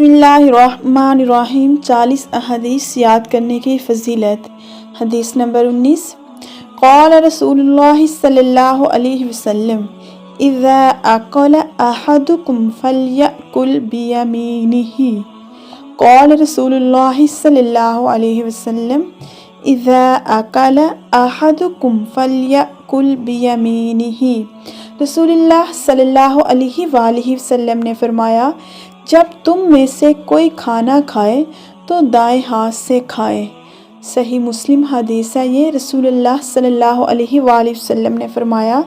بسم اللہ الرحمن الرحیم 40 احادیث یاد کرنے کی فضیلت۔ حدیث نمبر 19، قال رسول اللہ صلی اللہ علیہ وسلم اذا اکل احدکم فلیأکل بیمینہ۔ قال رسول اللہ صلی اللہ علیہ وسلم اذا اکل احدکم فلیأکل بیمینہ۔ رسول اللہ صلی اللہ علیہ وآلہ وسلم نے فرمایا، جب تم میں سے کوئی کھانا کھائے تو دائیں ہاتھ سے کھائے۔ صحیح مسلم حدیث ہے یہ۔ رسول اللہ صلی اللہ علیہ وآلہ وسلم نے فرمایا،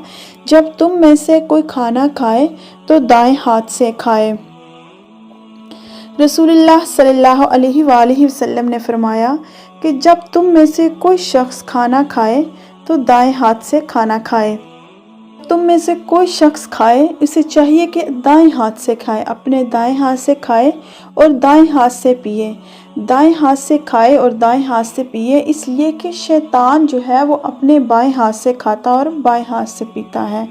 جب تم میں سے کوئی کھانا کھائے تو دائیں ہاتھ سے کھائے۔ رسول اللہ صلی اللہ علیہ وآلہ وسلم نے فرمایا کہ جب تم میں سے کوئی شخص کھانا کھائے تو دائیں ہاتھ سے کھانا کھائے۔ تم میں سے کوئی شخص کھائے، اسے چاہیے کہ دائیں ہاتھ سے کھائے، اپنے دائیں ہاتھ سے کھائے اور دائیں ہاتھ سے پیے۔ دائیں ہاتھ سے کھائے اور دائیں ہاتھ سے پیے اس لیے کہ شیطان جو ہے وہ اپنے بائیں ہاتھ سے کھاتا اور بائیں ہاتھ سے پیتا ہے۔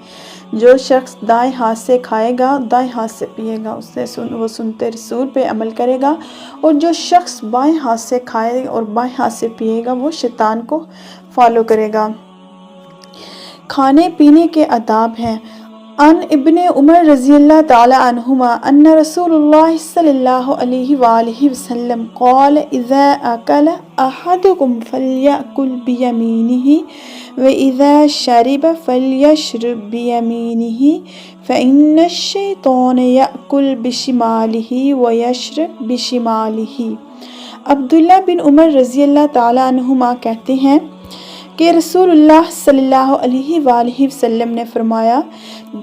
جو شخص دائیں ہاتھ سے کھائے گا، دائیں ہاتھ سے پیے گا، اس سے وہ سنتے رسول پہ عمل کرے گا، اور جو شخص بائیں ہاتھ سے کھائے اور بائیں ہاتھ سے پیے گا وہ شیطان کو فالو کرے گا۔ کھانے پینے کے آداب ہیں۔ عن ابن عمر رضی اللہ تعالی عنہما ان رسول اللہ صلی اللہ علیہ وآلہ وسلم قال اذا اکل احدکم فلیأکل بیمینہ واذا شرب فلیشرب بیمینہ فإن الشیطان یأکل بشمالہ ویشرب بشمالہ۔ عبداللہ بن عمر رضی اللہ تعالی عنہما کہتے ہیں کہ رسول اللہ صلی اللہ علیہ وآلہ وسلم نے فرمایا،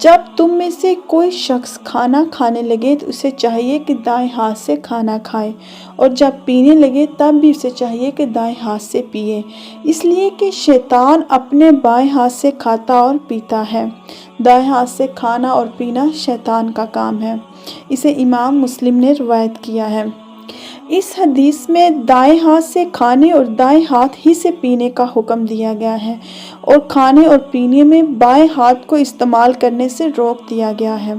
جب تم میں سے کوئی شخص کھانا کھانے لگے تو اسے چاہیے کہ دائیں ہاتھ سے کھانا کھائے، اور جب پینے لگے تب بھی اسے چاہیے کہ دائیں ہاتھ سے پیے، اس لیے کہ شیطان اپنے بائیں ہاتھ سے کھاتا اور پیتا ہے۔ دائیں ہاتھ سے کھانا اور پینا شیطان کا کام ہے۔ اسے امام مسلم نے روایت کیا ہے۔ اس حدیث میں دائیں ہاتھ سے کھانے اور دائیں ہاتھ ہی سے پینے کا حکم دیا گیا ہے، اور کھانے اور پینے میں بائیں ہاتھ کو استعمال کرنے سے روک دیا گیا ہے۔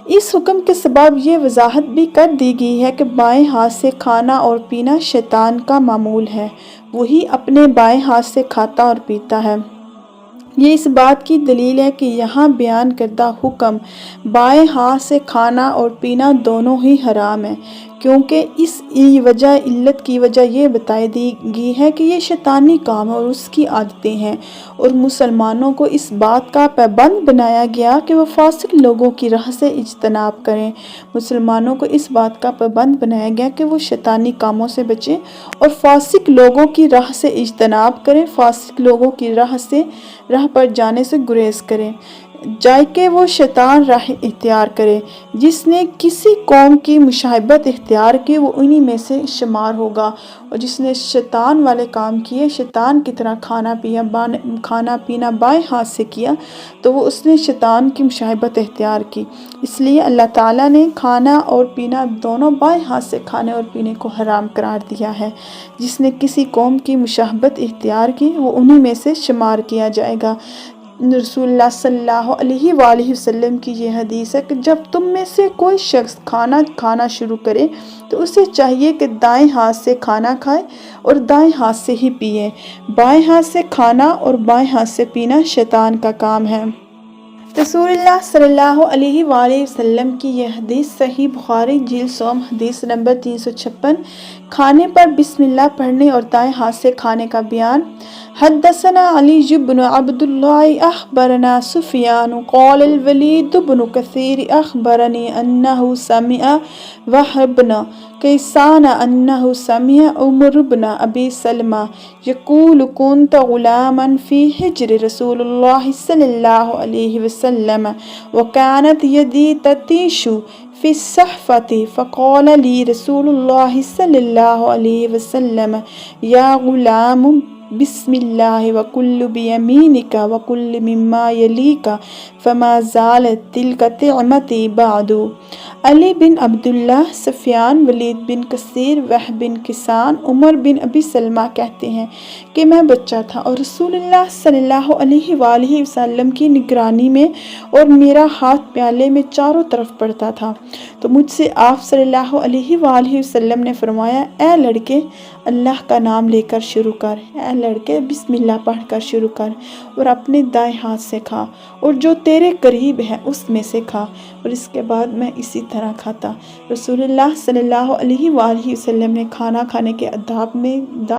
اس حکم کے سبب یہ وضاحت بھی کر دی گئی ہے کہ بائیں ہاتھ سے کھانا اور پینا شیطان کا معمول ہے، وہی اپنے بائیں ہاتھ سے کھاتا اور پیتا ہے۔ یہ اس بات کی دلیل ہے کہ یہاں بیان کردہ حکم بائیں ہاتھ سے کھانا اور پینا دونوں ہی حرام ہے، کیونکہ اس علت کی وجہ یہ بتائی دی گئی ہے کہ یہ شیطانی کام ہے اور اس کی عادتیں ہیں، اور مسلمانوں کو اس بات کا پابند بنایا گیا کہ وہ فاسق لوگوں کی راہ سے اجتناب کریں۔ مسلمانوں کو اس بات کا پابند بنایا گیا کہ وہ شیطانی کاموں سے بچیں اور فاسق لوگوں کی راہ سے اجتناب کریں، فاسق لوگوں کی راہ پر جانے سے گریز کریں، جائے کہ وہ شیطان راہ اختیار کرے۔ جس نے کسی قوم کی مشابہت اختیار کی وہ انہی میں سے شمار ہوگا، اور جس نے شیطان والے کام کیے، شیطان کی طرح کھانا پینا بائیں ہاتھ سے کیا، تو وہ اس نے شیطان کی مشابہت اختیار کی۔ اس لیے اللہ تعالیٰ نے کھانا اور پینا دونوں بائیں ہاتھ سے کھانے اور پینے کو حرام قرار دیا ہے۔ جس نے کسی قوم کی مشابہت اختیار کی وہ انہی میں سے شمار کیا جائے گا۔ رسول اللہ صلی اللہ علیہ وآلہ وسلم کی یہ حدیث ہے کہ جب تم میں سے کوئی شخص کھانا شروع کرے تو اسے چاہیے کہ دائیں ہاتھ سے کھانا کھائے اور دائیں ہاتھ سے ہی پیے۔ بائیں ہاتھ سے کھانا اور بائیں ہاتھ سے پینا شیطان کا کام ہے۔ رسول اللہ صلی اللہ علیہ وآلہ وسلم کی یہ حدیث صحیح بخاری جلد سوم حدیث نمبر 356۔ کھانے پر بسم اللہ پڑھنے اور دائیں ہاتھ سے کھانے کا بیان۔ حدثنا علی بن عبد اللہ اخبرنا سفیان قال الولید بن کثیر اخبرنی انہ سمع وہب بن کیسان انہ سمع عمر بن ابی سلمہ یقول کنت غلاما فی حجر رسول اللہ صلی اللہ علیہ وسلم وکانت یدی تتیش فی الصحفۃ فقال لی رسول اللہ صلی اللہ علیہ وسلم یا غلام بسم اللہ وکل بیمینک وکل مما یلیک فما زالت تلک طعمتی بعد۔ علی بن عبداللہ، سفیان، ولید بن کثیر، وہب بن کسان، عمر بن ابی سلمہ کہتے ہیں کہ میں بچہ تھا اور رسول اللہ صلی اللہ علیہ وآلہ وسلم کی نگرانی میں اور میرا ہاتھ پیالے میں چاروں طرف پڑتا تھا، تو مجھ سے آپ صلی اللہ علیہ وآلہ وسلم نے فرمایا، اے لڑکے اللہ کا نام لے کر شروع کر، اے لڑکے بسم اللہ پڑھ کر شروع کر اور اپنے دائیں ہاتھ سے کھا اور جو تیرے قریب ہے اس میں سے کھا، اور اس کے بعد میں اسی طرح کھاتا۔ رسول اللہ صلی اللہ علیہ وآلہ وسلم نے کھانا کھانے کے آداب میں